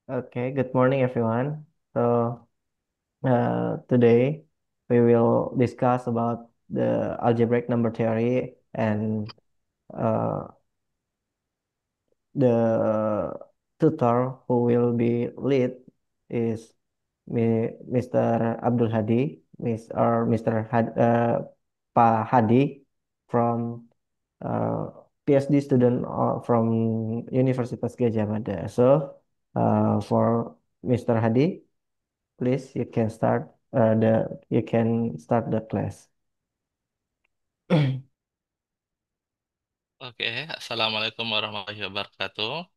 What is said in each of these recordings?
Okay, good morning, everyone. Today we will discuss about the algebraic number theory, and uh, the tutor who will be lead is Mr. Abdul Hadi, Mr. Pa Hadi from uh, PhD student from Universitas Gadjah Mada. For Mr. Hadi. Please, you can start the class. Oke, Assalamualaikum warahmatullahi wabarakatuh.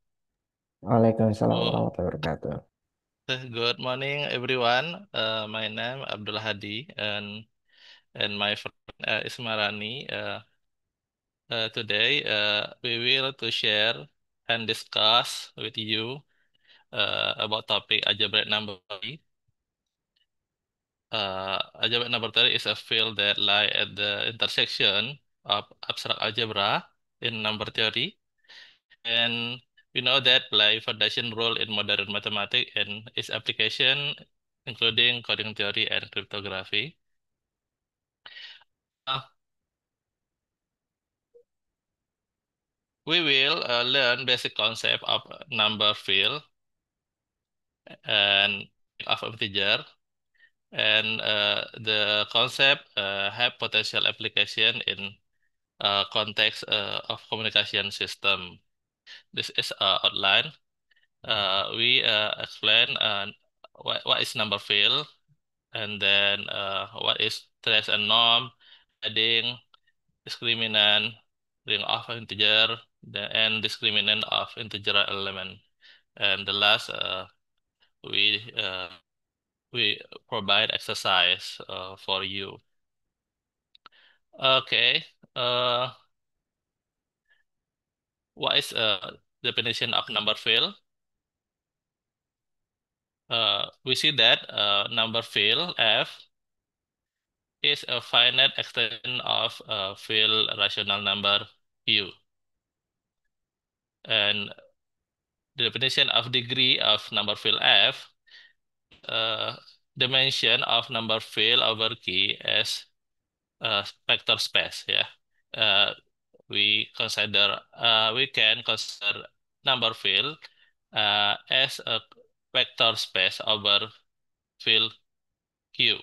Waalaikumsalam Oh, warahmatullahi wabarakatuh. good morning, everyone. My name Abdul Hadi, and my friend Ismarani. Today, we will to share and discuss with you about topic algebraic number theory. Algebraic number theory is a field that lie at the intersection of abstract algebra in number theory. And we know that play foundation role in modern mathematics and its application, including coding theory and cryptography. Uh, we will learn basic concept of number field and of integer, and the concept have potential application in context of communication system. This is outline. We explain what is number field, and then what is trace and norm, padding, discriminant, ring of integer, and discriminant of integer element. And the last, we uh, we provide exercise for you. Okay. Uh, what is definition of number field? We see that number field F is a finite extension of field rational number U. And the definition of degree of number field F, uh, dimension of number field over key as vector space. Yeah, uh, we can consider number field as a vector space over field Q,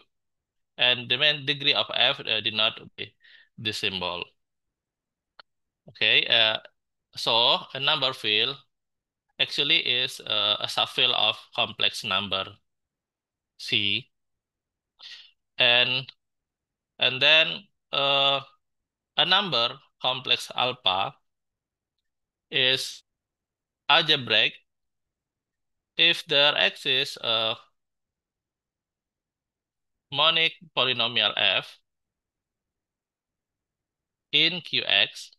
and the main degree of F denote by this symbol. Okay, so a number field actually is a subfield of complex number C, and then uh, a number complex alpha is algebraic if there exists a monic polynomial f in Qx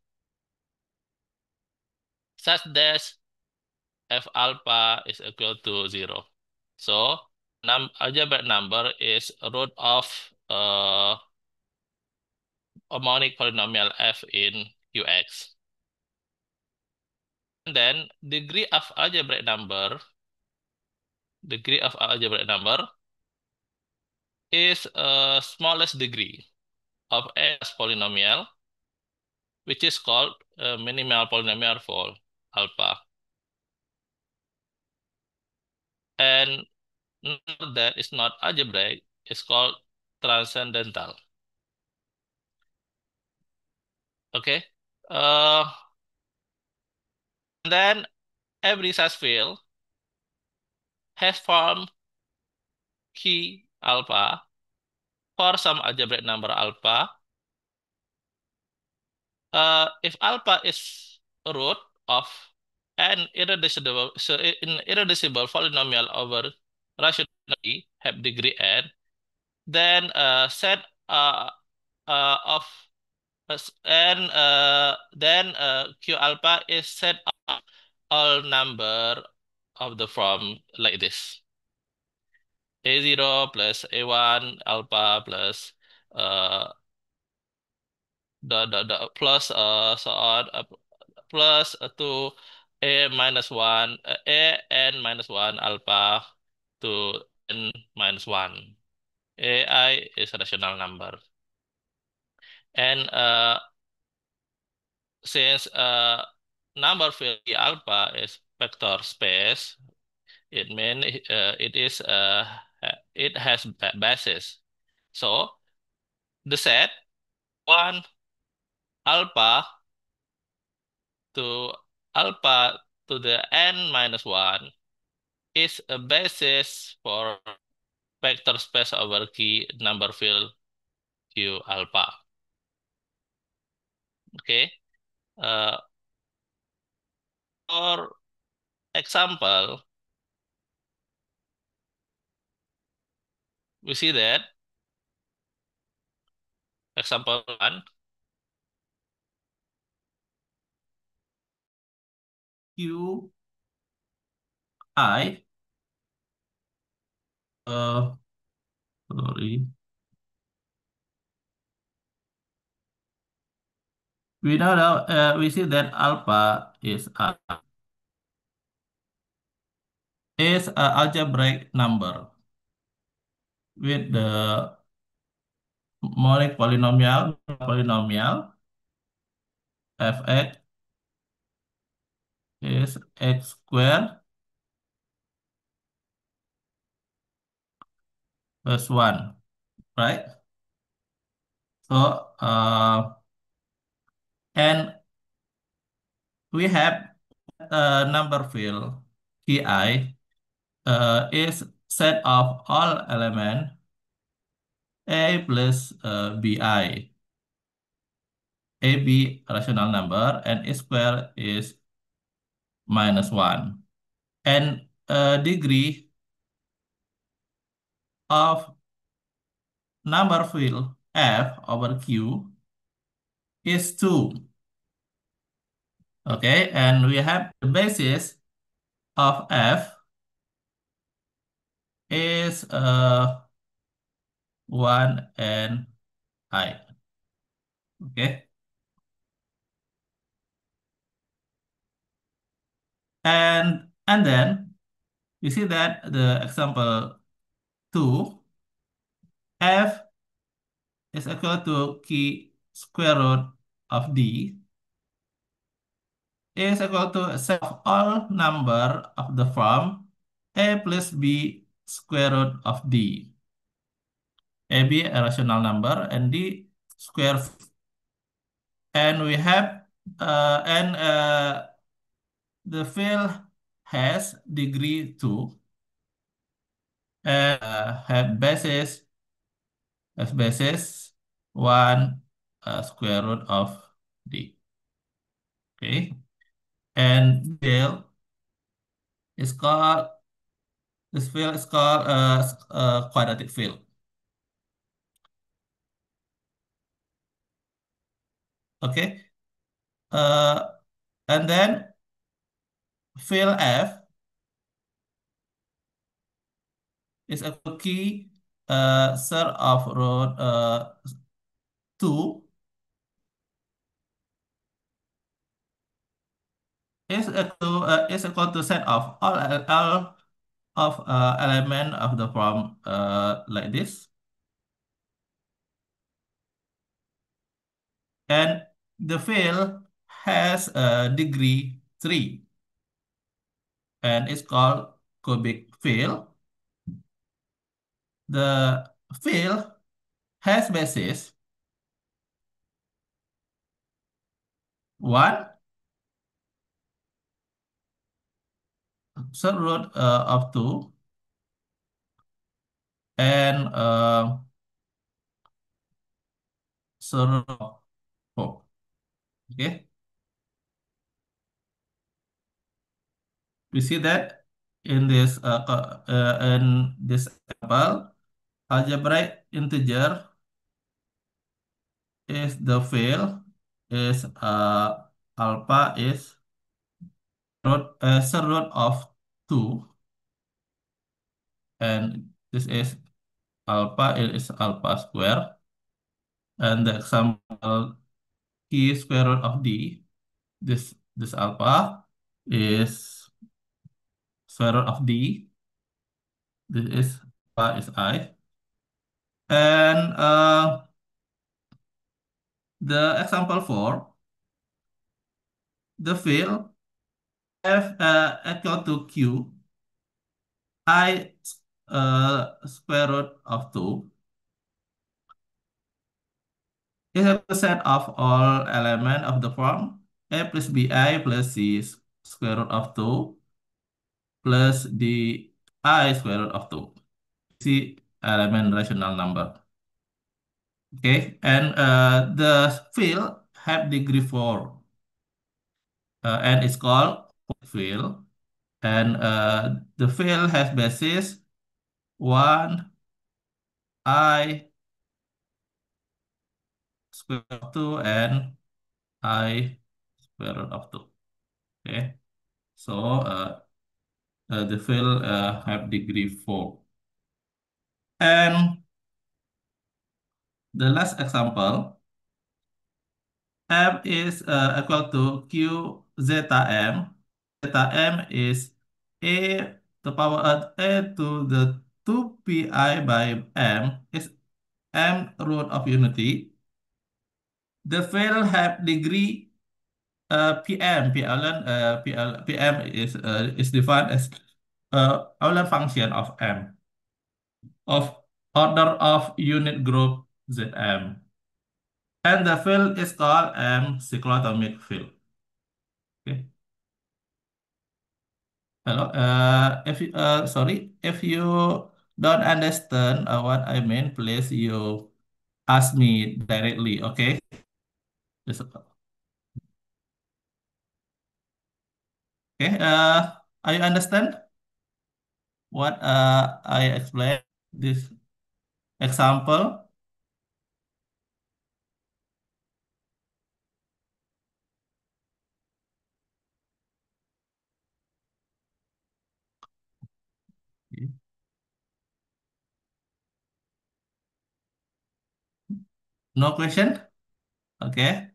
such that f alpha is equal to 0. So algebraic number is root of a monic polynomial f in Qx. And then degree of algebraic number is a smallest degree of a polynomial, which is called minimal polynomial for alpha. And number that is not algebraic is called transcendental. Okay. Uh, and then every such field has form key alpha for some algebraic number alpha. If alpha is a root of an irreducible polynomial over rational have degree n, then set of and then Q alpha is set of all number of the form like this: A0 plus A1 alpha plus uh the plus so on plus 2 a minus 1, a n minus 1 alpha to n minus 1. AI is a rational number. And since number field alpha is vector space, it means it has basis. So the set 1 alpha to alpha to the n minus 1 is a basis for vector space over key number field Q alpha. Okay. Uh, for example, we see that example 1, Q I, uh, sorry, we know that we see that alpha is an algebraic number with the monic polynomial fx is x squared plus 1, right? So, and we have a number field Ki is set of all element A plus Bi. AB rational number and A square is minus 1. And degree of number field F over Q is 2. Okay, and we have the basis of F is 1 and I. Okay, and then you see that the example 2, F is equal to key square root of D is equal to set of all number of the form A plus B square root of D. AB a rational number and D square. And we have and the field has degree 2 and have basis as basis 1 square root of D. Okay, and field is called this field is called quadratic field. Okay, uh, and then field F is a key set of root 2 is equal to set of all of element of the form like this, and the field has a degree 3 and it's called cubic field. The field has basis 1 sub root of 2 and sub root of 4. Okay, we see that in this example, algebraic integer is the field is alpha is sub root of 2 and this is alpha is alpha square and the example key square root of D this alpha is square root of D. This is I. And the example 4, the field F equal to Q, I square root of 2 is a set of all element of the form A plus BI plus C square root of 2 plus the I square root of 2. C element rational number. Okay, and the field have degree 4 and it's called field. And the field has basis 1 I square root of 2 and I square root of 2. Okay, so the field have degree 4. And the last example, M is equal to Q zeta M. Zeta M is A to power A to the 2pi by M is M root of unity. The field have degree PM. PM is defined as Euler function of M of order of unit group Zm. And the field is called M cyclotomic field. Okay. Hello. Sorry, if you don't understand what I mean, please you ask me directly. Okay. Okay. Are you understand what I explained this example? No question? Okay.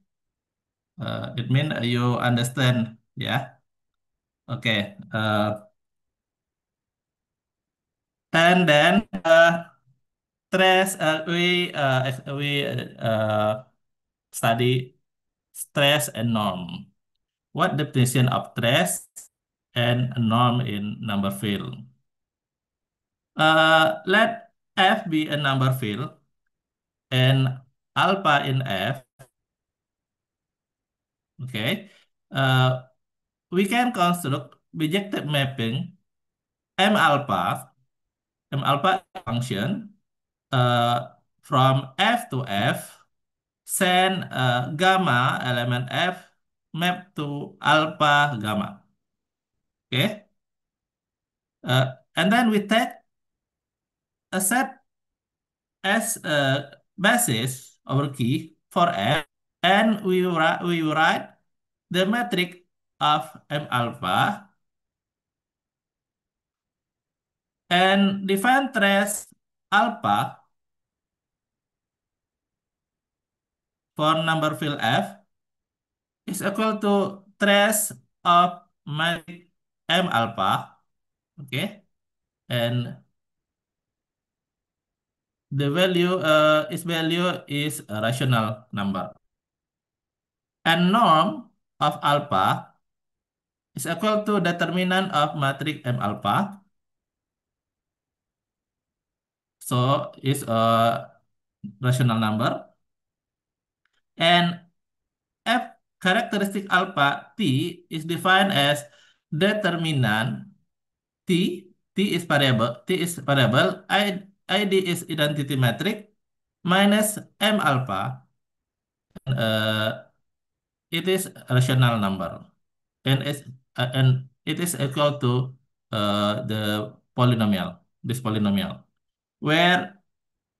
It means you understand. Yeah. Okay. And then stress. We study stress and norm. What definition of stress and norm in number field? Let F be a number field and alpha in F. Okay. Uh, we can construct bijective mapping M alpha. M alpha function from F to F, send gamma element F map to alpha gamma. Okay. And then we take a set as a basis over key for F, and we write the metric of M alpha and define trace alpha for number field F is equal to trace of metric M alpha. Okay, and the value is a rational number. And norm of alpha is equal to determinant of matrix M alpha. So it's a rational number. And F characteristic alpha T is defined as determinant T. T is variable. ID is identity matrix minus M alpha. Uh, it is a rational number. And it is equal to the polynomial, this polynomial, where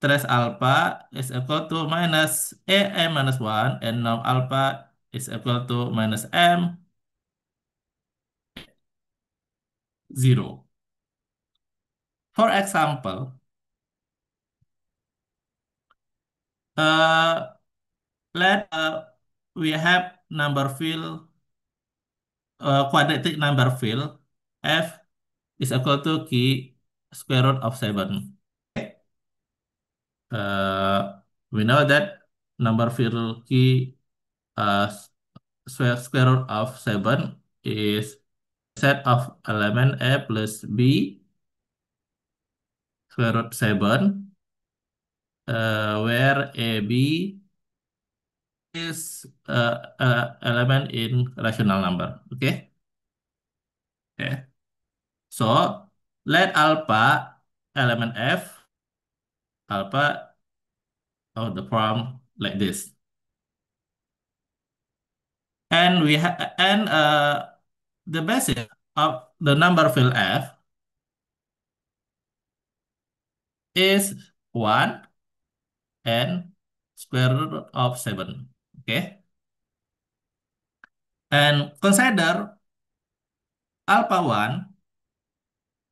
trace alpha is equal to minus am minus 1 and norm alpha is equal to minus m 0. For example, uh, let we have number field quadratic number field, f is equal to key square root of 7. We know that number field key square root of 7 is set of element a plus b square root 7, where a, b is element in rational number. Okay. Okay. So let alpha element f, alpha of the form like this. And the basis of the number field f is 1 and square root of 7. Okay. And consider alpha 1,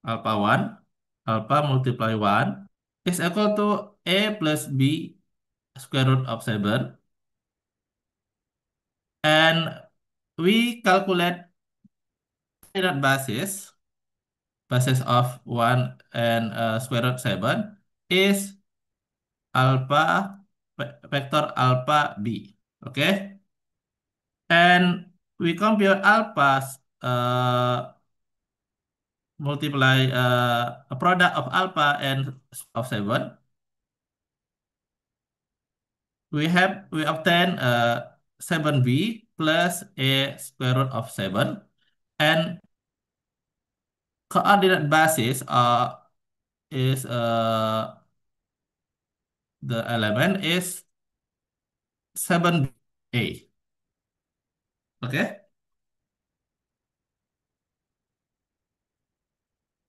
alpha 1, alpha multiply 1 is equal to a plus b square root of 7. And we calculate that basis of 1 and square root 7 is alpha vector alpha b. Okay. And we compare alphas multiply a product of alpha and of 7. We obtain 7b plus a square root of 7, and coordinate basis is the element is 7a. Okay.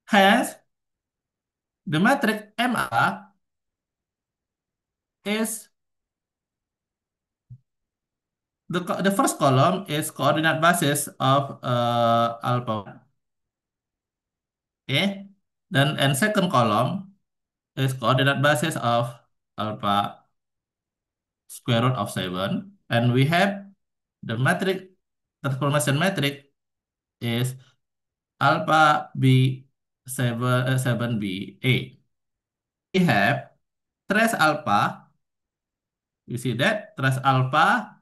Hence, the matrix MA is the first column is coordinate basis of alpha. Okay. Then and second column is coordinate basis of alpha square root of 7. And we have the matrix transformation matrix is alpha b 7b a. We have trace alpha. You see that trace alpha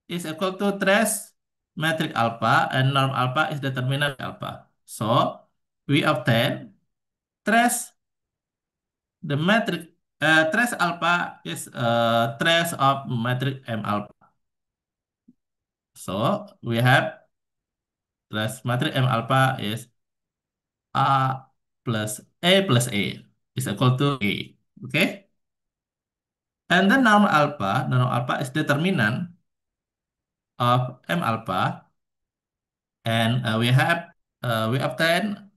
is equal to trace matrix alpha, and norm alpha is determinant alpha. So we obtain trace the matrix trace alpha is trace of matrix M alpha. So we have trace matrix M alpha is A plus A is equal to A. Okay. And then the norm alpha is determinant of M alpha, and we obtain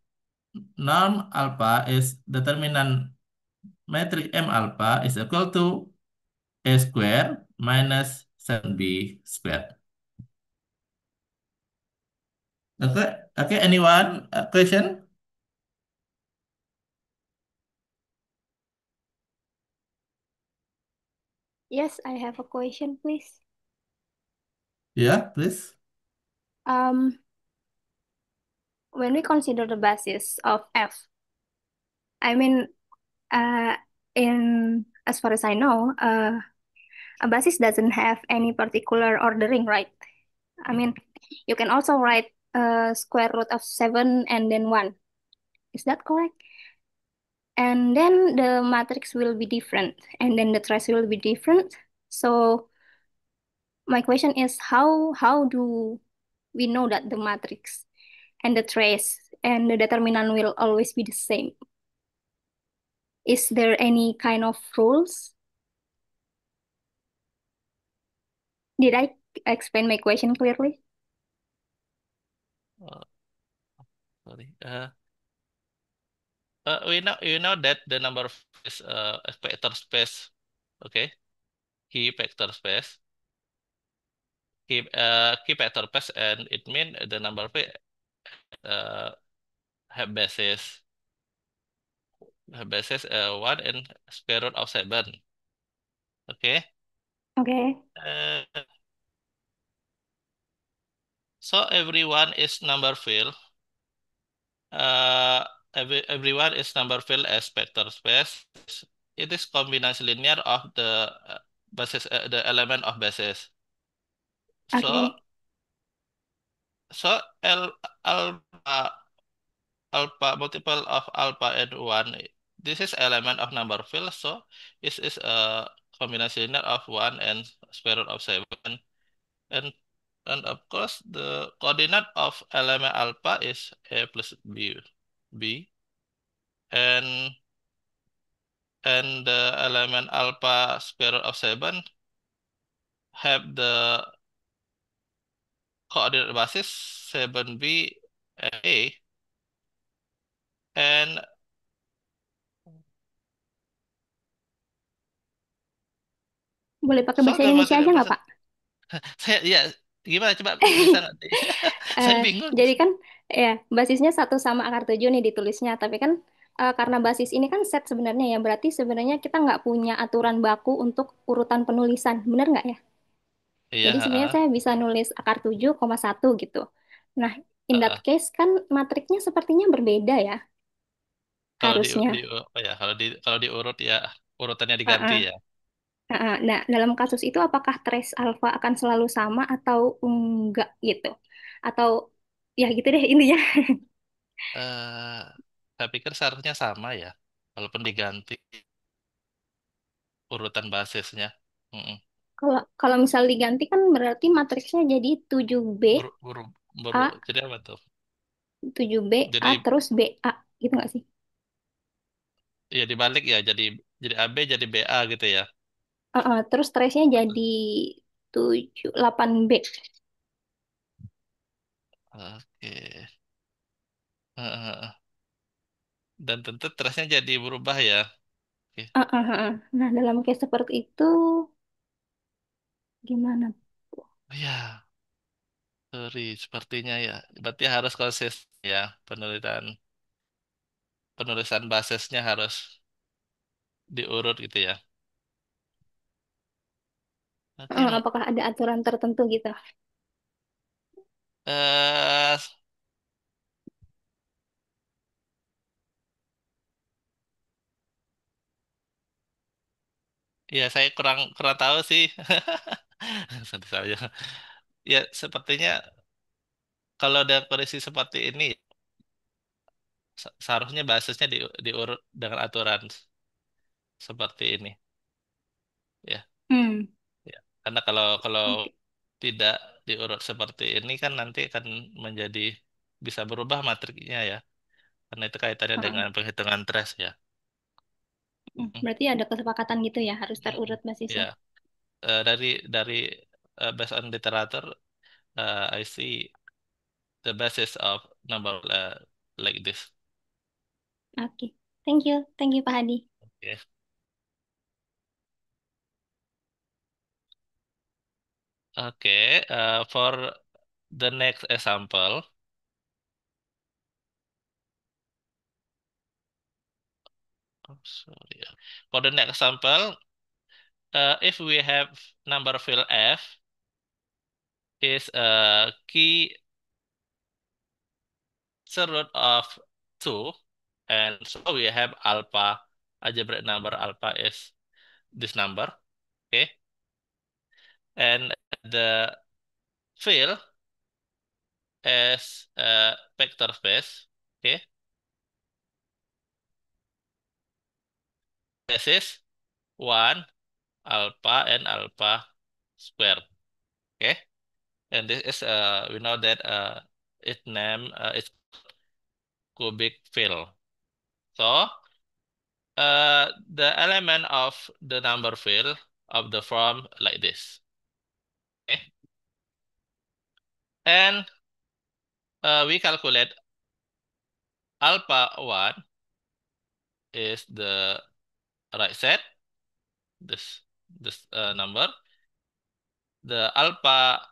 norm alpha is determinant matrix M alpha is equal to A square minus 7B squared. Okay, okay, anyone question? Yes, I have a question, please. Yeah, please. Um, when we consider the basis of F, I mean, uh, in as far as I know, a basis doesn't have any particular ordering, right? I mean, you can also write square root of 7 and then 1. Is that correct? And then the matrix will be different, and then the trace will be different. So my question is, how do we know that the matrix and the trace and the determinant will always be the same? Is there any kind of rules? Did I explain my question clearly? Uh, sorry. We know that the number is a vector space. Okay, key vector space. Key vector space, and it means the number uh, have basis 1 and square root of 7. Okay. Okay. Uh, So everyone is number field. Uh, everyone is number field as vector space. It is combination linear of the basis, the element of basis. So Okay. so alpha alpha multiple of alpha and one. This is element of number field. So this is a combination linear of one and square root of seven. And and of course the coordinate of element alpha is a plus b and the element alpha square root of 7 have the coordinate basis 7b and a, and Boleh pakai so bahasa gamma Indonesia tidak aja nggak, persen Pak? saya ya gimana coba bisa nggak saya Eh, bingung. jadi kan ya basisnya satu sama akar 7 nih ditulisnya, tapi kan karena basis ini kan set sebenarnya ya, berarti sebenarnya kita nggak punya aturan baku untuk urutan penulisan, bener nggak ya? Iya, Jadi sebenarnya saya bisa nulis akar 7,1 gitu. Nah, in that heeh. case kan matriknya sepertinya berbeda ya, Kalau harusnya. apa ya kalau diurut ya urutannya diganti Heeh, ya. heeh. Nah, dalam kasus itu apakah trace alpha akan selalu sama atau enggak gitu? Atau ya gitu deh intinya. eh saya pikir seharusnya sama ya walaupun diganti urutan basisnya. Mm-mm. Kalau kalau misal diganti kan berarti matriksnya jadi 7B Buru, buru, buru. A, Jadi apa tuh? 7B A Jadi terus BA gitu nggak sih? ya dibalik ya, jadi AB jadi BA gitu ya. Terus trace-nya jadi 8B. Oke. Heeh. Dan tentu terusnya jadi berubah ya. Oke. Nah, dalam case seperti itu gimana? Ya, sorry, sepertinya ya. Berarti harus konsisten ya penulisan basisnya harus diurut gitu ya. Oke, Apakah ada aturan tertentu gitu? eh ya saya kurang kurang tahu sih. Santai saja. Ya, sepertinya kalau ada kondisi seperti ini seharusnya basisnya diurut dengan aturan seperti ini. Ya, Hmm, ya. Karena kalau kalau oke. tidak diurut seperti ini kan nanti akan menjadi bisa berubah matriknya ya. Karena itu kaitannya Heeh. dengan penghitungan trace ya. Mm, Berarti ada kesepakatan gitu ya, harus mm, mm. terurut basisnya. Ya, dari based on literature, I see the basis of number like this. Oke, thank you Pak Hadi. Okay. Okay, for the next example, oh, sorry. For the next example, if we have number field f is a key root of 2, and so we have alpha, algebraic number alpha is this number, okay? And the field is a vector space, okay? This is 1, alpha, and alpha square, okay? And this is we know that its name is cubic field. So the element of the number field of the form like this. Okay, and we calculate alpha 1 is the right set. This number. The alpha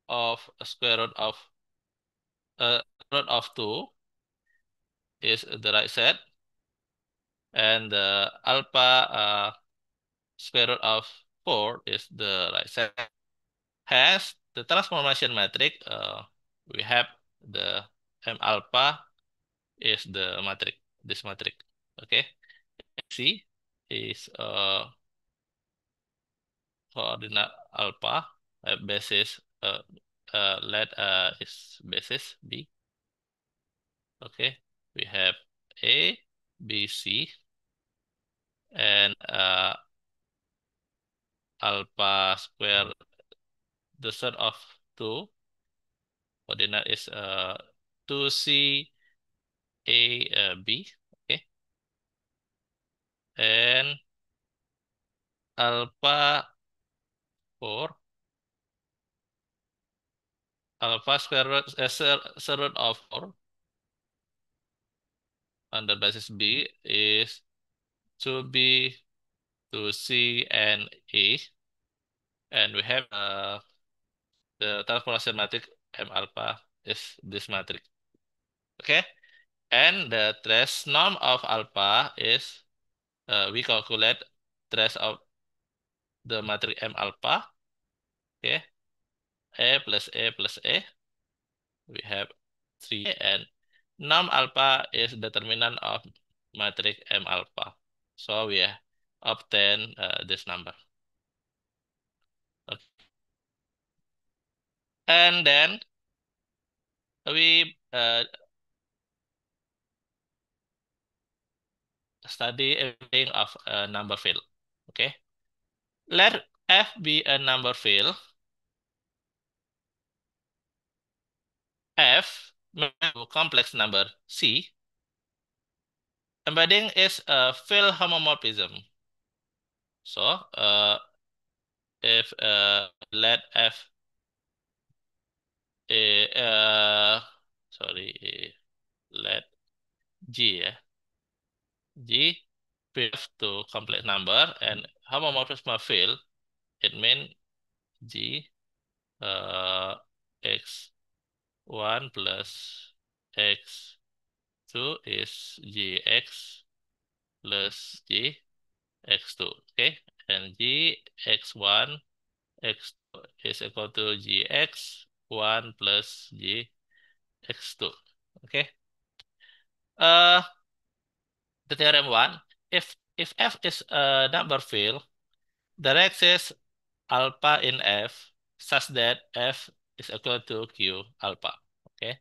of square root of 2 is the right set, and the alpha square root of 4 is the right set. Has the transformation matrix, we have the M alpha is the matrix, this matrix. Okay, C is coordinate alpha, basis let is basis B. Okay, we have A, B, C, and alpha square, the set of 2 coordinate is 2C A B. Okay, and alpha 4 alpha square root square root of 4 under basis B is 2B, 2C, and A, and we have the transformation matrix M alpha is this matrix. Okay, and the trace norm of alpha is we calculate trace of the matrix M alpha. Okay, A plus A plus A. We have 3, and norm alpha is determinant of matrix M alpha. So we obtain this number. Okay. And then we study everything of a number field. Okay, let F be a number field. F complex number C. Embedding is a field homomorphism. So if let F let G G field to complex number and homomorphism field, it means G X1 plus X2 is GX plus GX2. Okay, and GX1 X2 is equal to GX1 plus GX2. Okay. The theorem 1, if F is a number field, the axis alpha in F such that F is equal to Q alpha. Okay.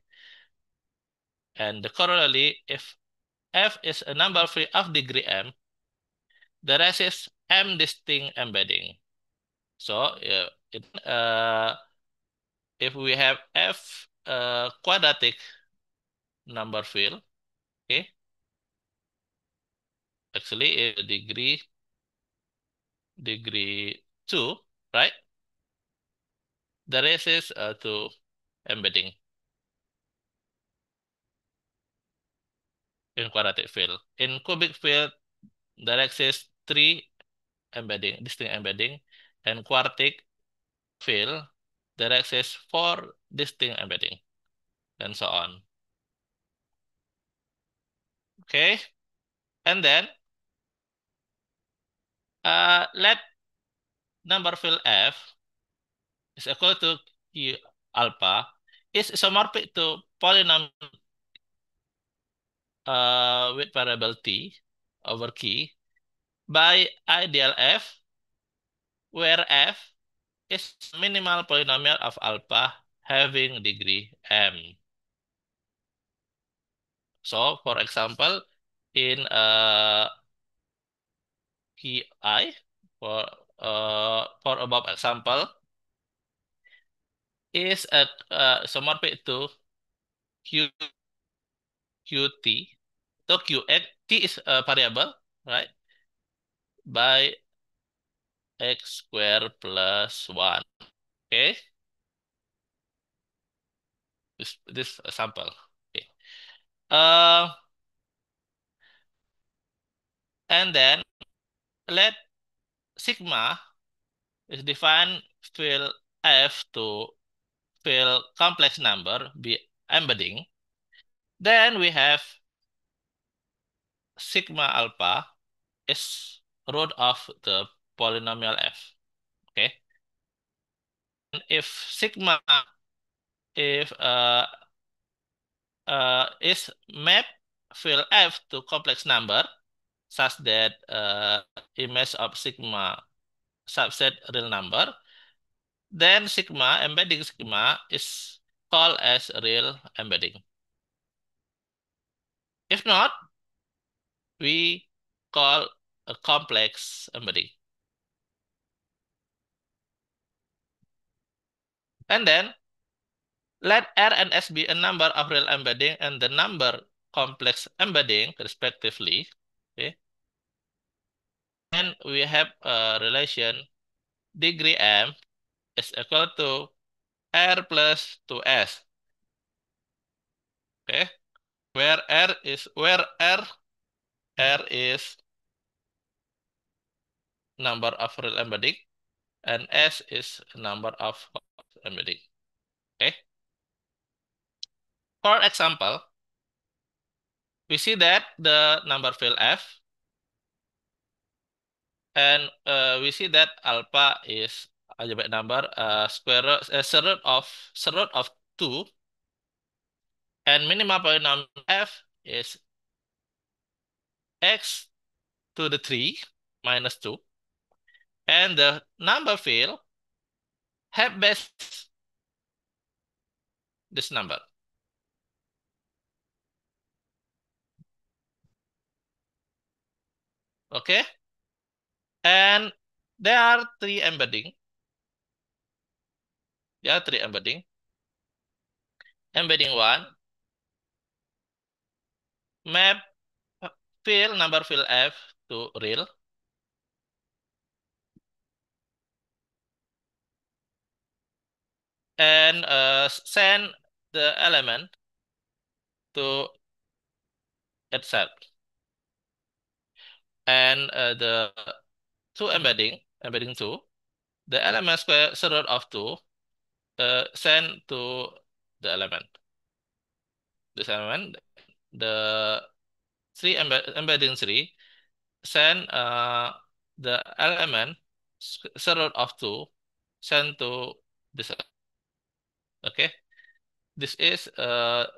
And the corollary, if F is a number field of degree M, the rest is M distinct embedding. So if we have F quadratic number field, okay, actually it's degree 2, right? The rest is to embedding in quadratic field. In cubic field, the rest is 3 embedding, distinct embedding, and quartic field, the rest is 4 distinct embedding, and so on. Okay, and then let number field F is equal to Q alpha is isomorphic to polynomial with variable t over key by ideal F, where F is minimal polynomial of alpha having degree M. So, for example, in key I, for above example, is at isomorphic to Q Qt. So Qx, T is a variable, right? By X squared plus 1. Okay. This example. Okay. And then let sigma is defined field F to field complex number be embedding. Then we have sigma alpha is root of the polynomial F. Okay. if sigma if is map field F to complex number such that image of sigma subset real number, then sigma embedding sigma is called as real embedding. If not, we call a complex embedding. And then let R and S be a number of real embedding and the number complex embedding respectively. Okay. And we have a relation degree M is equal to R plus 2S. Okay. Where R is number of real embedding and S is number of complex embedding. Okay. For example, we see that the number field F and we see that alpha is algebraic number square root of 2 and minima polynomial F is x to the 3 minus 2 and the number field have base this number. Okay, and there are three embedding. There are three embedding. Embedding 1 map number field F to real. And send the element to itself. And the two embedding 2, the element square root of 2 send to the element. This element, the embedding 3 send the element root of 2 send to this. Okay, this is a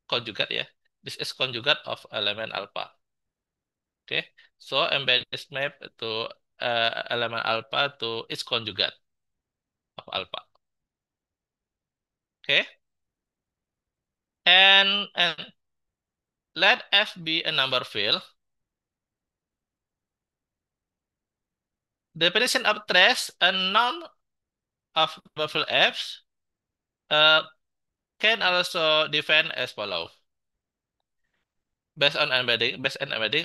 conjugate, yeah. This is conjugate of element alpha. Okay, so embed is map to element alpha to its conjugate of alpha. Okay, and let F be a number field. Definition of trace and none of number field F's can also define as follows. Based on embedding,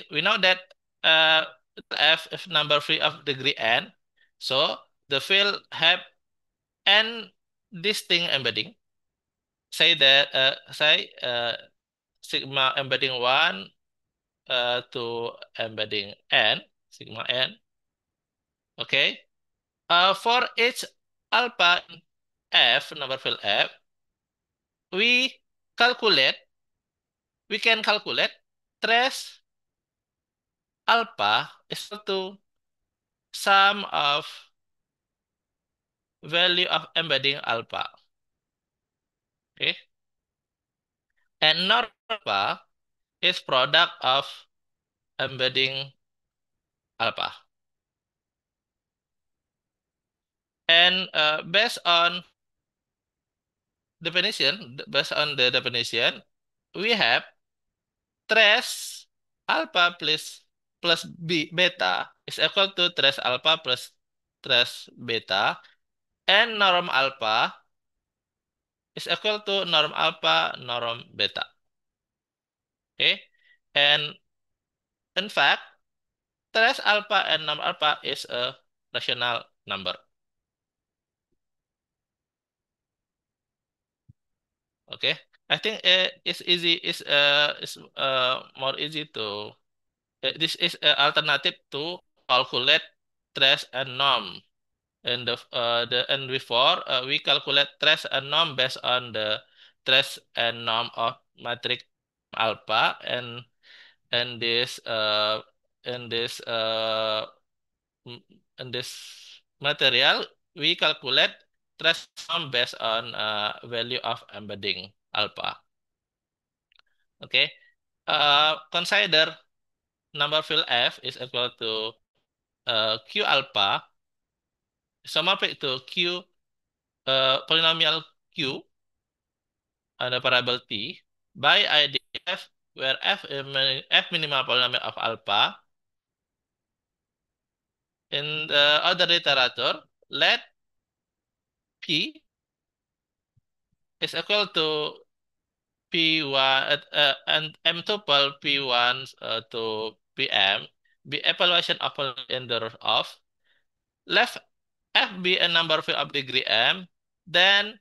we know that F is number field of degree n, so the field have n distinct embedding. Say that sigma embedding 1 to embedding n, sigma n. Okay. For each alpha F, number field F, we can calculate trace alpha is equal to sum of value of embedding alpha. Okay. And norm alpha is product of embedding alpha. And based on the definition, we have trace alpha plus beta is equal to trace alpha plus trace beta, and norm alpha is equal to norm alpha norm beta. Okay, and in fact, trace alpha and norm alpha is a rational number. Okay, I think it's easy. More easy to. This is an alternative to calculate trace and norm. And and before we calculate trace and norm based on the trace and norm of matrix alpha, and this in this material we calculate transform based on value of embedding alpha. Okay. Consider number field f is equal to q alpha isomorphic to q polynomial q on a variable t by IDF, where f is f minimal polynomial of alpha. In the other literature, let p is equal to P1 and M tuple P1 to PM be evaluation of in the root of let F be a number field of degree M, then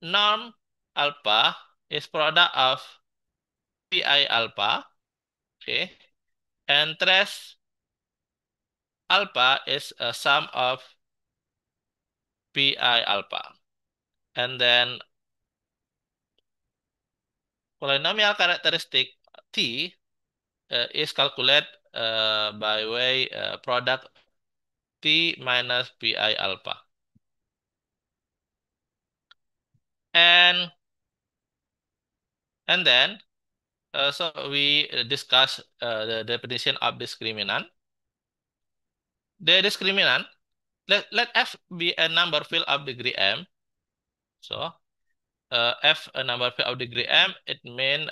norm alpha is product of Pi alpha, okay, and trace alpha is a sum of Pi alpha, and then polynomial characteristic T is calculated by way product T minus Pi alpha. And then so we discuss the definition of discriminant. The discriminant, let F be a number field of degree M. So F a number field of degree M, it means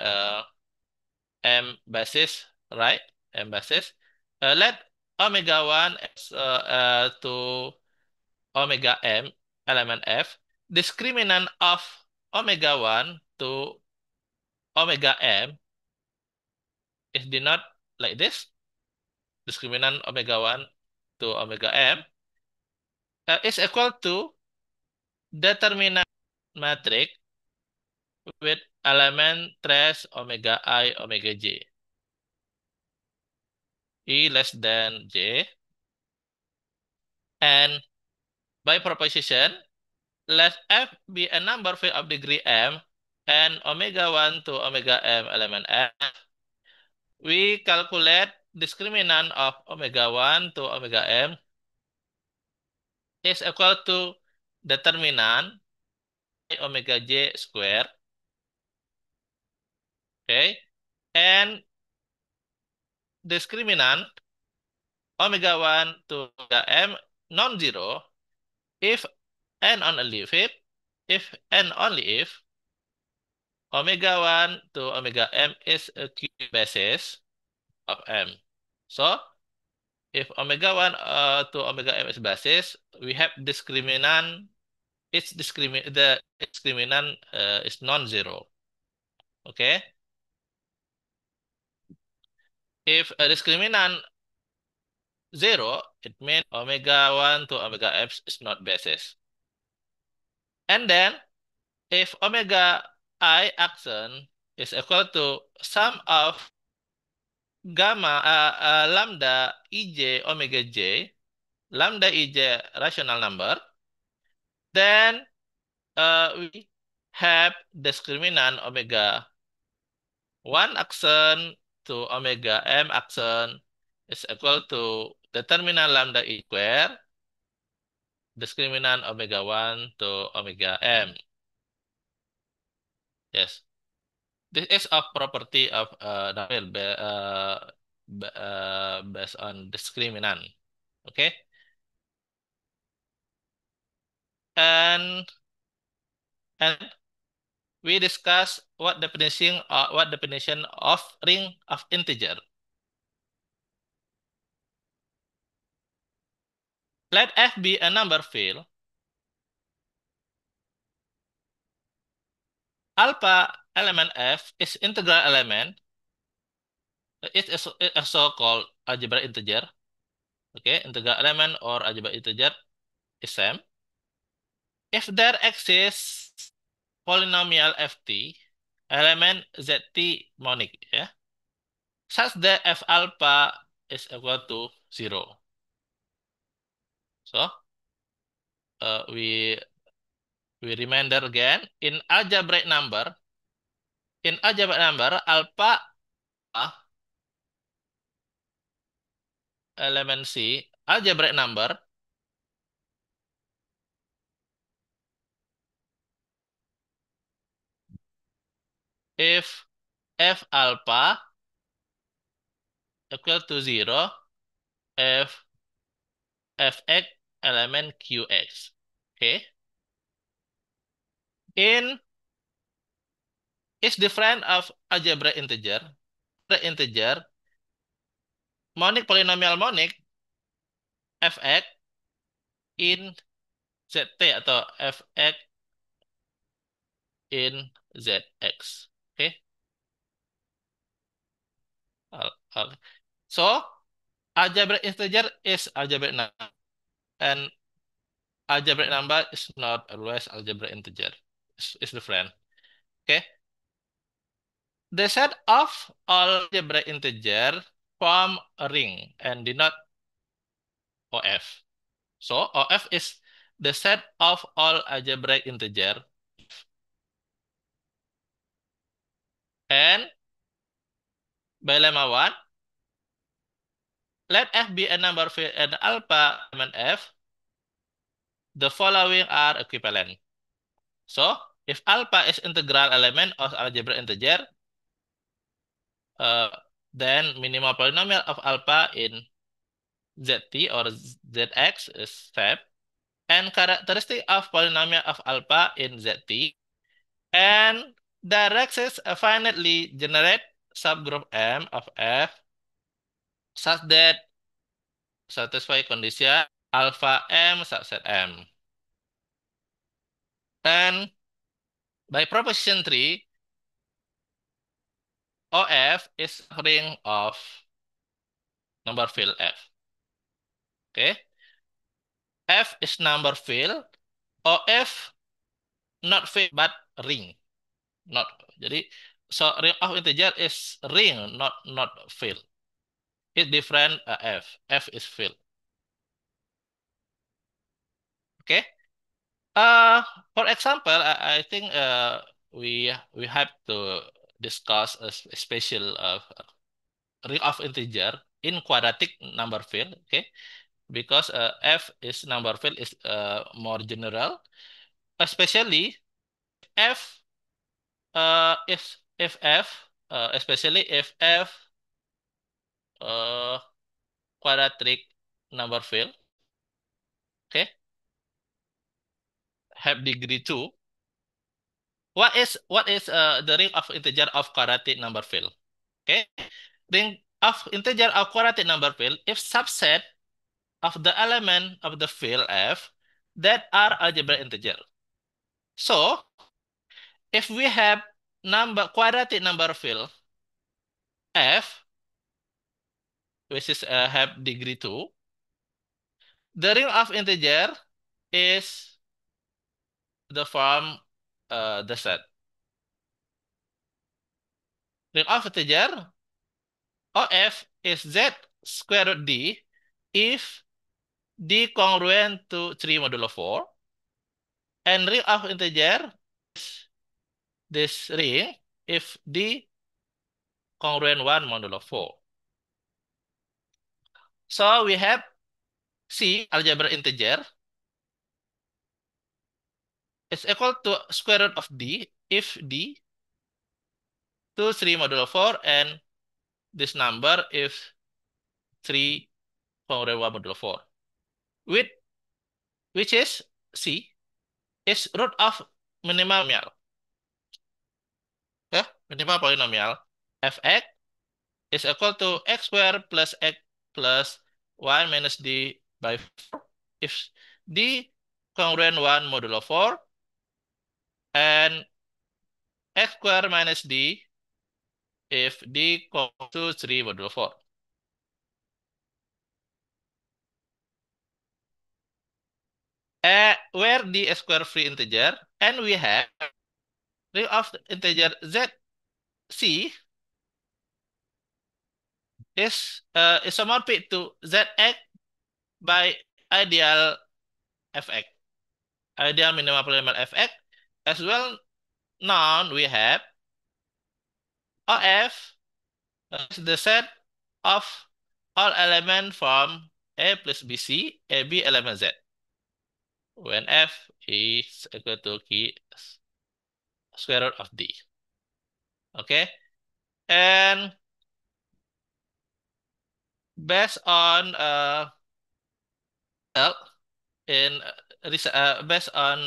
M basis, right? M basis. Let omega 1 to omega M element F. Discriminant of omega 1 to omega M is denoted like this. Discriminant omega 1 to omega M is equal to determinant matrix with element trace omega I, omega J. E less than J. And by proposition, let F be a number field of degree M and omega 1 to omega M element F. We calculate discriminant of omega 1 to omega M is equal to determinant omega J square. Okay. And discriminant omega 1 to omega M non-zero if and only if and only if omega 1 to omega M is a Q basis of M. So if omega 1 to omega M is basis, we have discriminant. The discriminant is non-zero. Okay. If a discriminant 0, it means omega 1 to omega M is not basis. And then if omega I action is equal to sum of gamma lambda ij omega j, lambda ij rational number, then we have discriminant omega 1 action to omega M action is equal to determinant lambda I square discriminant omega 1 to omega M. Yes. This is a property of Darwin based on discriminant. Okay. And we discuss what definition of ring of integer. Let F be a number field. Alpha element F is integral element. It's also called algebraic integer. Okay, integral element or algebraic integer is same. If there exists polynomial ft, element zt monic, yeah, such that f alpha is equal to 0. So we reminder again in algebraic number alpha element C algebraic number if f alpha equal to 0 if fx element qx. Okay. In is different of algebraic integer. The integer monic polynomial monic fx in zt atau fx in zx. Okay. So algebraic integer is algebraic number, and algebraic number is not always algebraic integer. It's different. Okay. The set of all algebraic integer form a ring and denote OF. So OF is the set of all algebraic integer, and by lemma 1, let F be a number field and alpha element F. The following are equivalent. So if alpha is integral element of algebraic integer, then minimal polynomial of alpha in zt or zx is fab, and characteristic of polynomial of alpha in zt, and direct is a finitely generate subgroup M of F such that satisfy condition alpha M subset M. And by proposition 3, OF is ring of number field F. Okay. F is number field. OF not field but ring. Not. Jadi so ring of integer is ring, not field. It different F. F is field. Okay. For example, I think we have to discuss a special ring of integer in quadratic number field. Okay, because F is number field is more general, especially F if F especially if F uh, quadratic number field. Okay, have degree 2. What is the ring of integer of quadratic number field? Okay, ring of integer of quadratic number field if subset of the element of the field F that are algebraic integer. So if we have quadratic number field F, which is have degree 2, the ring of integer is the form the set. Ring of integer OF is Z square root D if D congruent to 3 modulo 4, and ring of integer is this ring if D congruent 1 modulo 4. So we have C algebra integer is equal to square root of D if D to 3 modulo 4 and this number if 3 congruent 1 modulo 4, with which is C is root of minimal polynomial. Yeah, minimal polynomial fx is equal to x squared plus x plus y minus d by 4 if d congruent 1 modulo 4 and x squared minus d if d congruent to 3 modulo 4. Where d is square free integer, and we have ring of the integer z c is isomorphic to zx by ideal fx, ideal minimal polynomial fx. As well known, we have OF is the set of all elements from A plus BC, AB element Z, when F is equal to key square root of D. Okay, and based on well, based on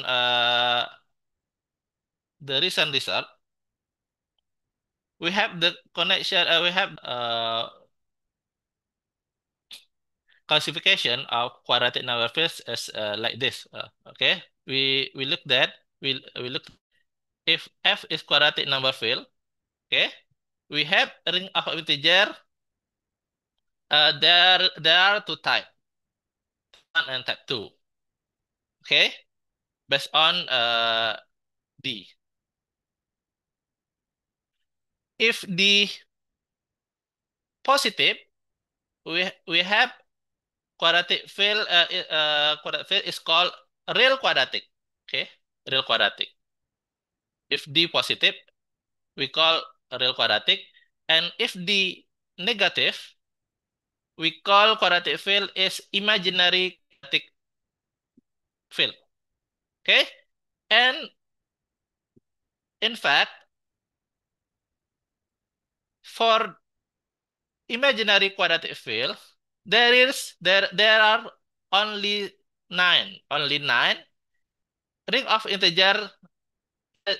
the recent result, we have the connection. We have classification of quadratic number fields as like this. Okay, we looked at we look if F is quadratic number field. Okay, we have a ring of integer. There are two types, type 1 and type 2. Okay, based on D. If D positive, we have quadratic field. Quadratic field is called real quadratic. Okay, real quadratic. If D positive, we call real quadratic, and if D negative, we call quadratic field is imaginary quadratic field. Okay, and in fact, for imaginary quadratic field, there are only nine ring of integer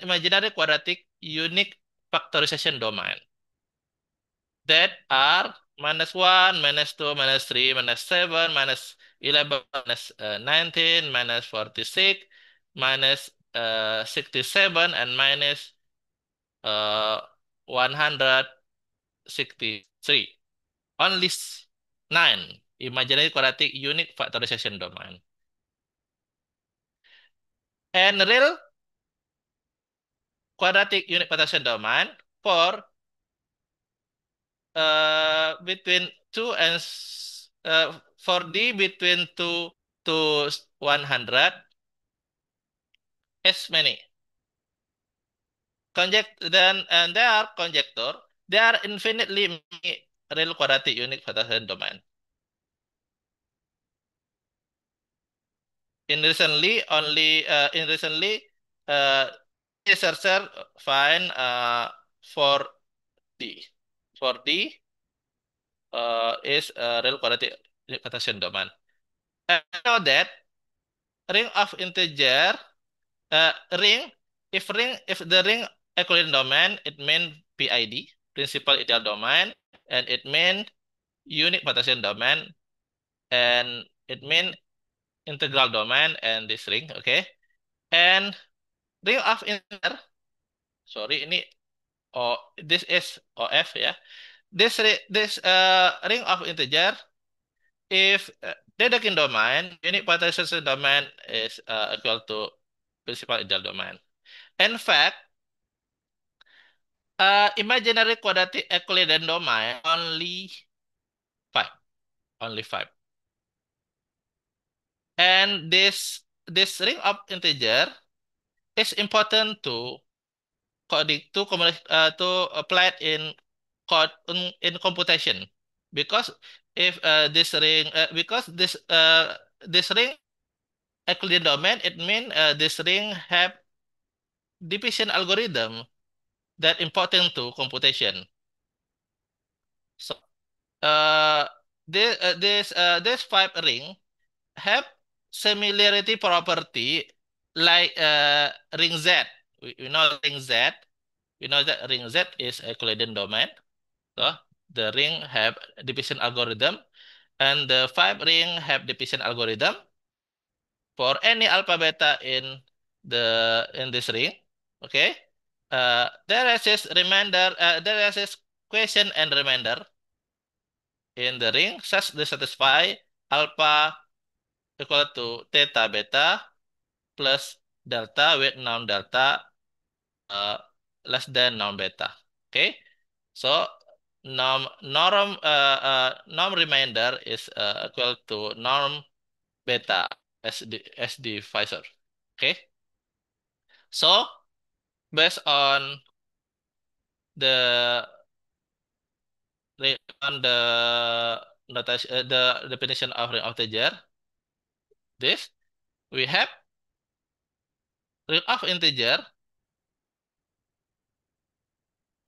imaginary quadratic unique factorization domain that are -1, -2, -3, -7, -11, -19, -46, -67, and -163. Only 9 imaginary quadratic unique factorization domain. And real quadratic unique factorization domain for between 2 and for D between 2 to 100 as many. Then and they are conjecture. There are infinitely many real quadratic unique factorization domain. In recently, researcher find for D. For D is a real quadratic factorization domain. And know that ring of integer ring if the ring Euclidean domain, it means PID, principal ideal domain, and it means unique partition domain, and it means integral domain and this ring. Okay, and ring of integer, sorry, ini this is OF ya. This ring of integer, if Dedekind domain, unique partition domain is equal to principal ideal domain. In fact, imaginary quadratic Euclidean domain five, only five. And this ring of integer is important to coding to apply it in code in computation, because if this ring Euclidean domain, it means this ring have division algorithm that important to computation. So this five ring have similarity property like ring Z. We know ring Z. We know that ring Z is a Euclidean domain. So the ring have division algorithm, and the five ring have division algorithm for any alpha beta in this ring. Okay. There is this remainder. There is this question and remainder in the ring such to satisfy alpha equal to theta beta plus delta with norm delta uh, less than norm beta. Okay, so norm remainder is equal to norm beta as the divisor. Okay, so based on the notation, the definition of ring of integer, this we have ring of integer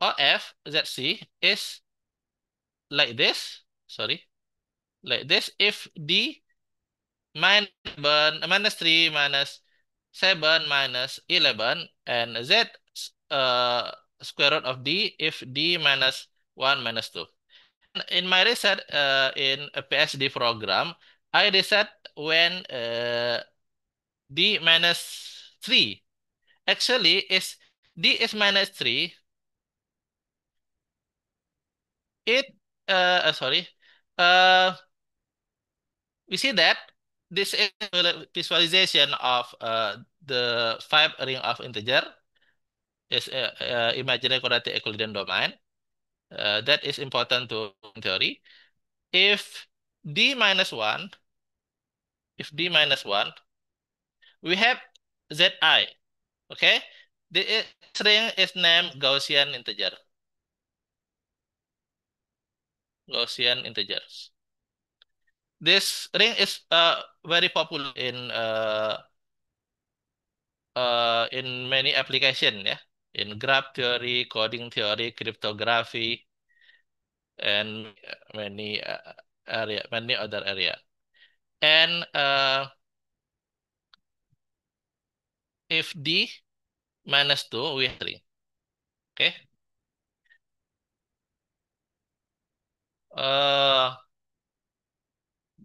OF ZC is like this. Sorry, like this. If D minus 7, minus 3 minus 7 minus 11 and Z square root of D if D minus 1 minus 2. In my research in a PhD program, I research when D minus 3. Actually, is D is minus 3. It, sorry, we see that this is visualization of the 5 ring of integer is imaginary quadratic Euclidean domain. That is important to theory. If D minus 1, if D minus 1, we have Zi. Okay, this ring is named Gaussian integer. Gaussian integers. This ring is very popular in many application, yeah, in graph theory, coding theory, cryptography, and many many other area. And if D minus 2, we have 3. Okay.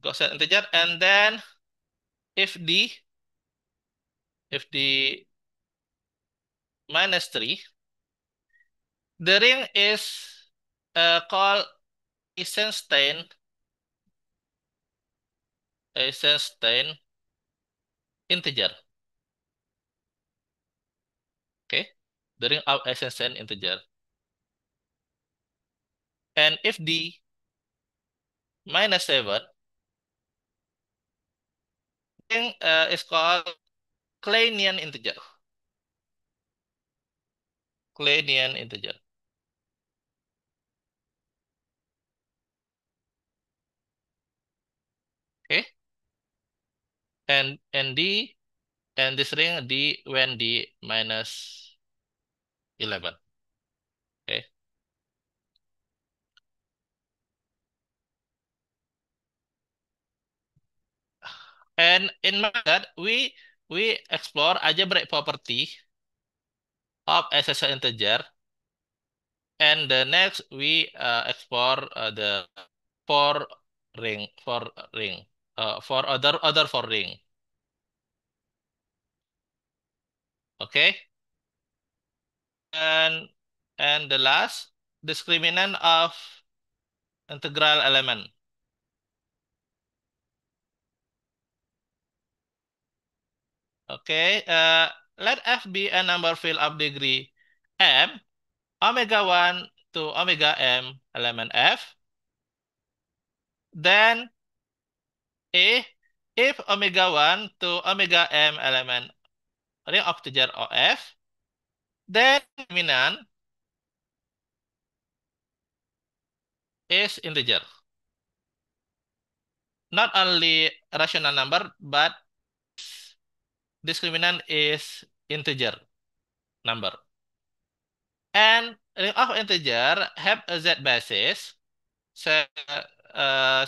Gaussian integer, and then if D minus 3, the ring is called Eisenstein integer. Okay, the ring of Eisenstein integer. And if D minus 7, ring is called Kleinian integer. Kleinian integer. Okay, and D and this ring D when D minus 11. Okay. And in method, we explore algebraic property of SSL integer, and the next we explore the for ring for other for ring. Okay, and the last discriminant of integral element. Okay, let F be a number field of degree m, omega 1 to omega m element F. Then if omega 1 to omega m element ring of integer OF, then dominant is integer. Not only rational number, but discriminant is integer number. And ring of integer have a Z basis. Say,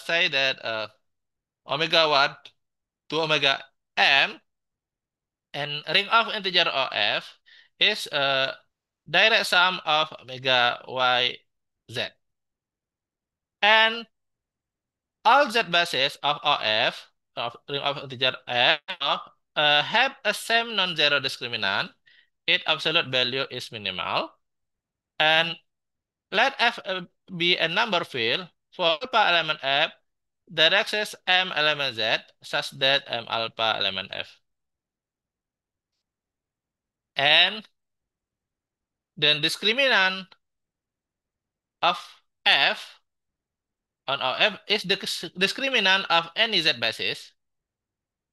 say that omega 1 to omega m and ring of integer OF is a direct sum of omega y z. And all Z bases of OF, of ring of integer F, have a same non-zero discriminant. Its absolute value is minimal. And let F be a number field for alpha element F that access M element Z such that M alpha element F. And then discriminant of F on OF is the discriminant of any Z basis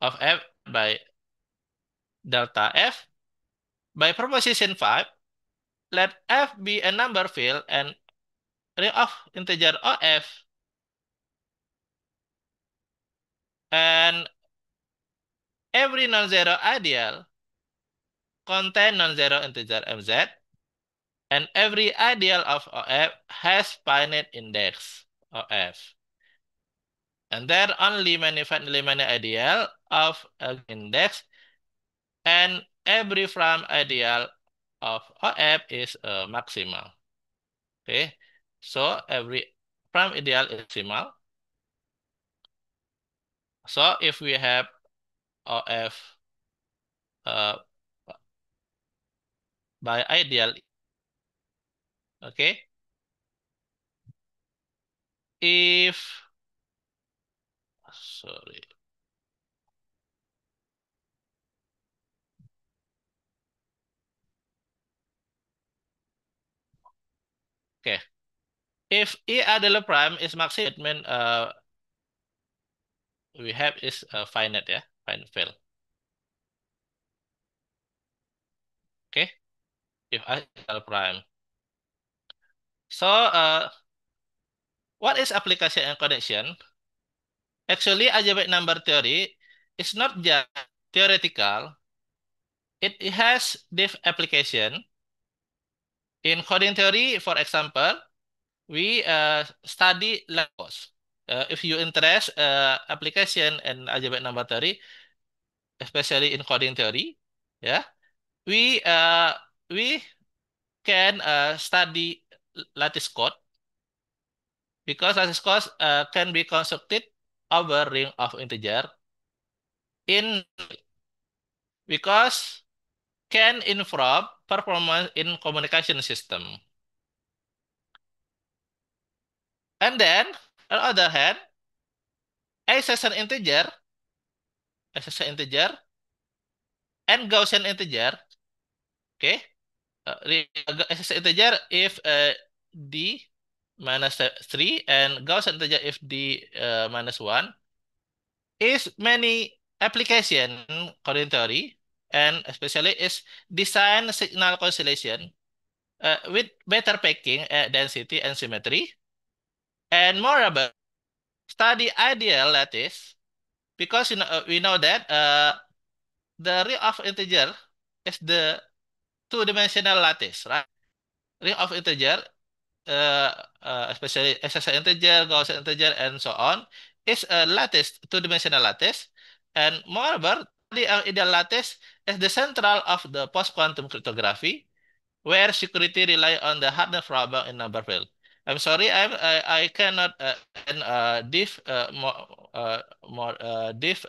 of F by delta F. By proposition 5, let F be a number field and ring of integer OF and every non-zero ideal contain non-zero integer MZ And every ideal of OF has finite index OF. And there are only finitely many ideal of an index, and every prime ideal of OF is maximal. Okay, so every prime ideal is maximal. So if we have OF by ideal, okay, if sorry, okay, if E adalah prime is maximal, it means we have is finite, ya, finite field. Okay, if I adalah prime. So what is application and connection? Actually, algebraic number theory is not just theoretical. It has deep application. In coding theory, for example, we study Lagos. If you interest application and algebraic number theory, especially in coding theory, yeah, we uh, we can study lattice code because lattice code can be constructed over ring of integer in because can improve performance in communication system. And then, on the other hand, as an integer, as an integer, and Gaussian integer, okay, as an integer if d minus 3 and Gaussian integer if d minus 1 is many application coding theory and especially is design signal constellation with better packing, density, and symmetry. And moreover, study ideal lattice because we know that the real of integer is the two-dimensional lattice, right? Ring of integer, uh, especially SSI integer, Gaussian integer, and so on, is a lattice, two-dimensional lattice. And moreover, the ideal lattice is the central of the post-quantum cryptography, where security rely on the hardness problem in number field. I'm sorry, I cannot diff more diff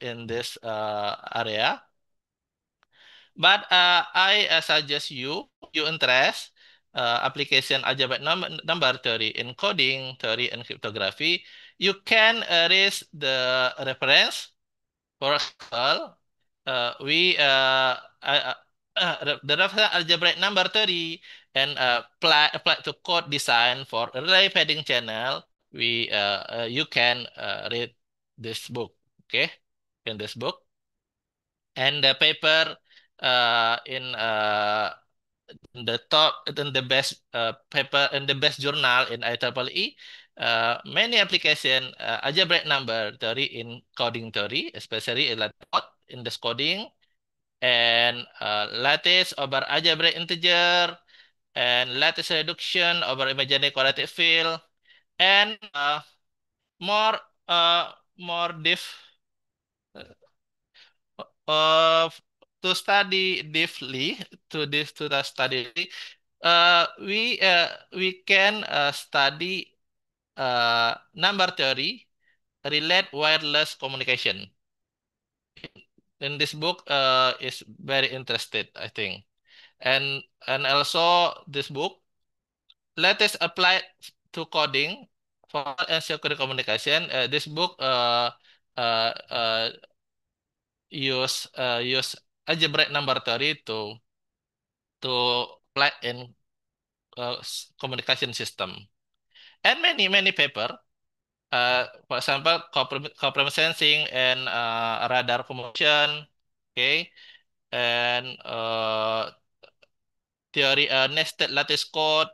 in this area. But I suggest you interest application algebraic number theory in coding theory and cryptography. You can raise the reference. For example, we the reference algebraic number theory and apply to code design for relay padding channel. You can read this book. Okay, in this book. And the paper in the top in the best paper in the best journal in IEEE, many application algebraic number theory in coding theory, especially in this coding and lattice over algebraic integer and lattice reduction over imaginary quadratic field and more more diff of to study deeply to the study we can study number theory relate wireless communication. In this book is very interested, I think, and also this book latest applied to coding for and security communication. This book uh, uh, use algebraic number theory to apply in communication system and many paper. For example, complement sensing and radar commotion, okay, and theory nested lattice code,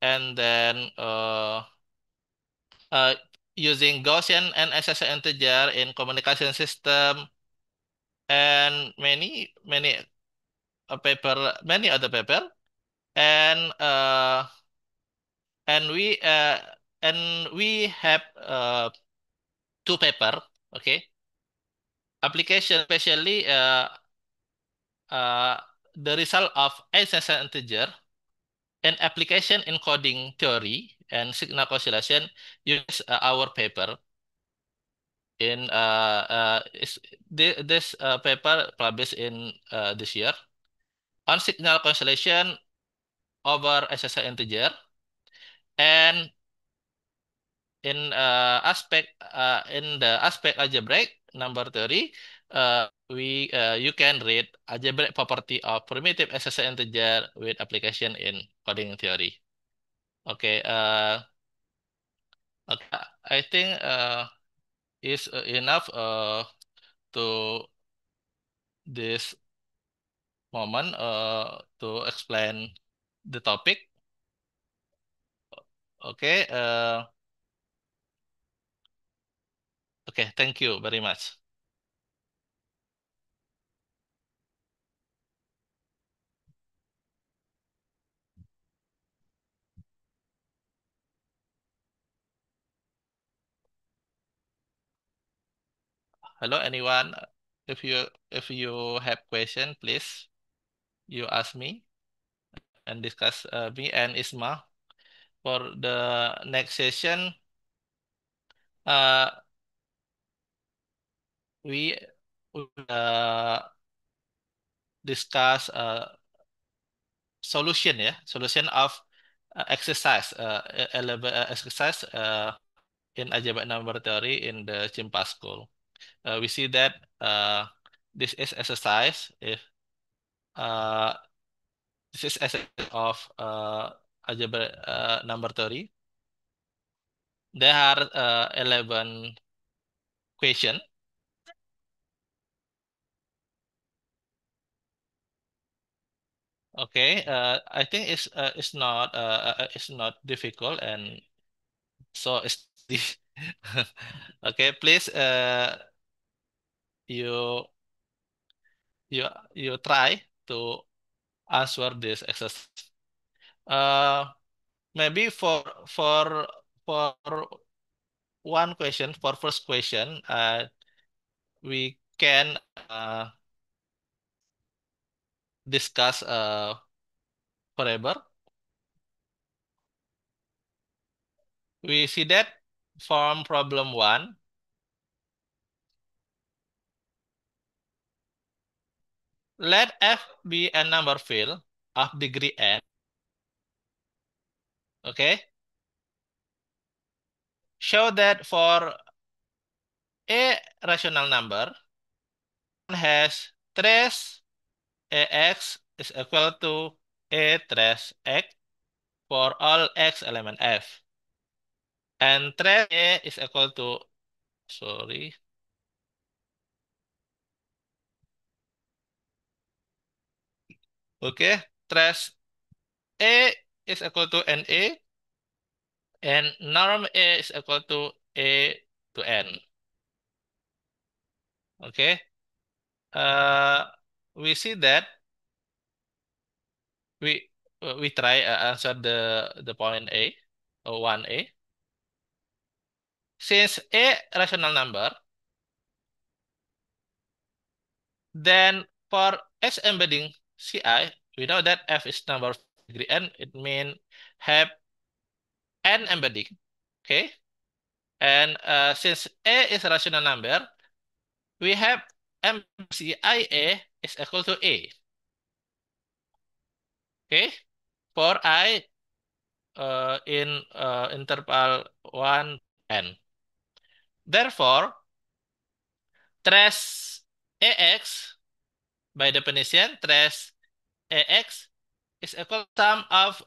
and then uh, using Gaussian and SSI integer in communication system, and many other paper. and uh, and we uh, and we have two paper, okay? Application, especially uh, the result of ancestral integer and application in coding theory and signal constellation use our paper in this paper published in this year on signal constellation over ancestral integer and in the aspect algebraic number theory, we you can read algebraic property of primitive SSL integer with application in coding theory. Okay, okay, I think is enough to this moment to explain the topic. Okay, okay, thank you very much. Hello, anyone? If you have question, please you ask me and discuss me and Isma for the next session. Uh, we will discuss solution, yeah, solution of exercise, exercise in algebraic number theory in the CIMPA school. We see that this is exercise if uh, this is exercise of algebraic number theory. There are 11 questions. Okay, I think it's not difficult and so it's okay. Please, you you you try to answer this exercise. Uh, Maybe for one question, for first question, we can discuss forever. We see that from problem one. Let f be a number field of degree n. Okay. Show that for a rational number has trace ax is equal to a trace x for all x element f. And trace a is equal to, sorry, okay, trace a is equal to NA and norm a is equal to a to n. Okay, uh, we see that we we try answer the point A or 1A. Since a rational number, then for S embedding Ci, we know that f is number of degree n. It means have n embedding. Okay, and since a is a rational number, we have MCIA is equal to A. Okay, for I in interval 1 n. Therefore, trace AX, by definition, trace AX is equal to sum of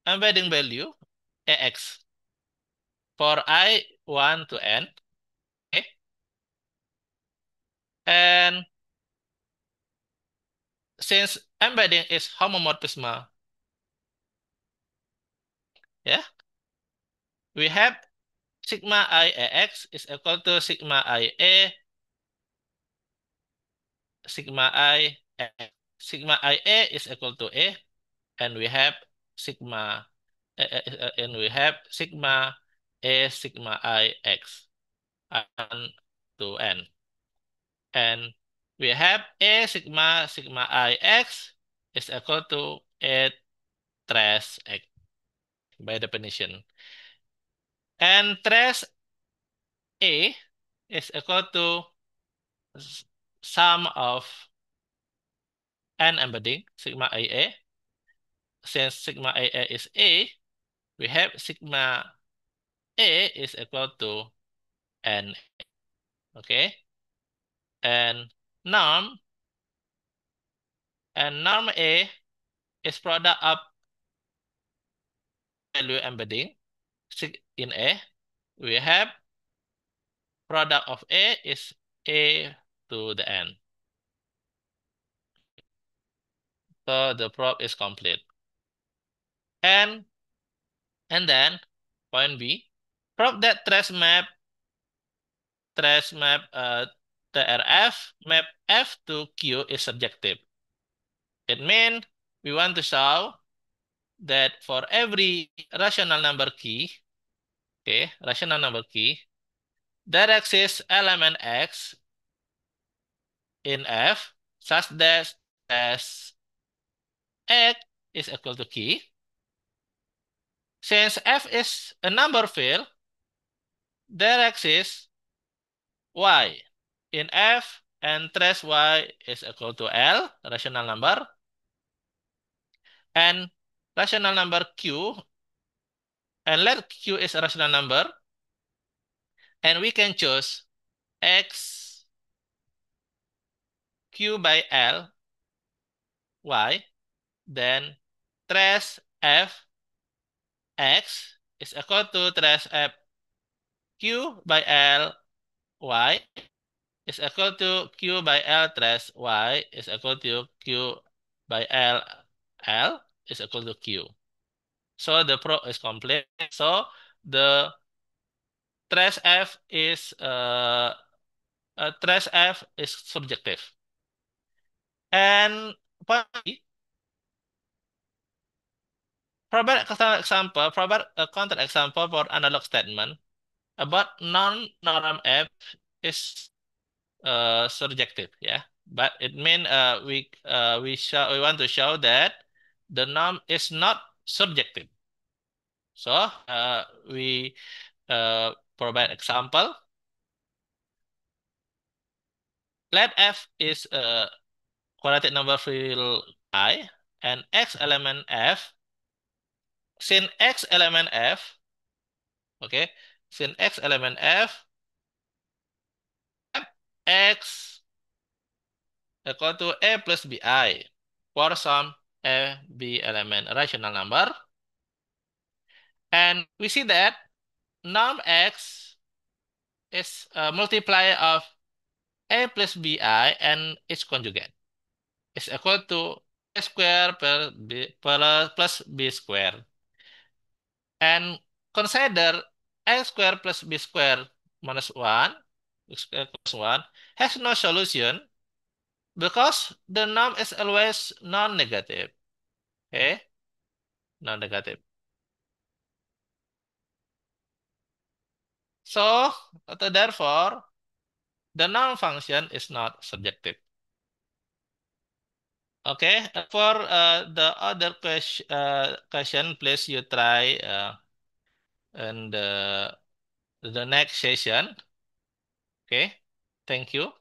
embedding value AX for I 1 to n. Okay, and since embedding is homomorphism, yeah, we have sigma I AX is equal to sigma I A sigma I X. sigma IA is equal to A, and we have sigma A sigma I X n to N. And we have A sigma I X is equal to A trace X by definition. And trace A is equal to sum of N embedding sigma IA. Since sigma IA is A, we have sigma A is equal to N. Okay. And norm A is product of value embedding in A. We have product of A is A to the N. So the prop is complete. And then point B, prove that trace map TRF map F to Q is surjective. It means we want to show that for every rational number key, okay, rational number key, there exists element X in F such that as X is equal to key. Since F is a number field, there exists Y in F and trace Y is equal to L, rational number, and rational number Q, and let Q is a rational number, and we can choose X Q by L Y, then trace F X is equal to trace F Q by L Y is equal to Q by L trace Y is equal to Q by L is equal to Q. So the proof is complete. So the trace F is surjective. And provide a counter example for analog statement about non-norm F is surjective, yeah. But it means we want to show that the norm is not surjective. So we provide example. Let F is a quadratic number field I and X element F. Since X element F, okay, since X element F, X equal to A plus BI for some A, B element rational number. And we see that norm X is a multiplier of A plus BI and its conjugate. Is equal to A square plus B square. And consider A square plus B square minus 1, X square plus 1, has no solution because the norm is always non-negative. Okay? Non-negative. So, therefore, the norm function is not surjective. Okay, for the other question, please you try in the next session. Okay, thank you.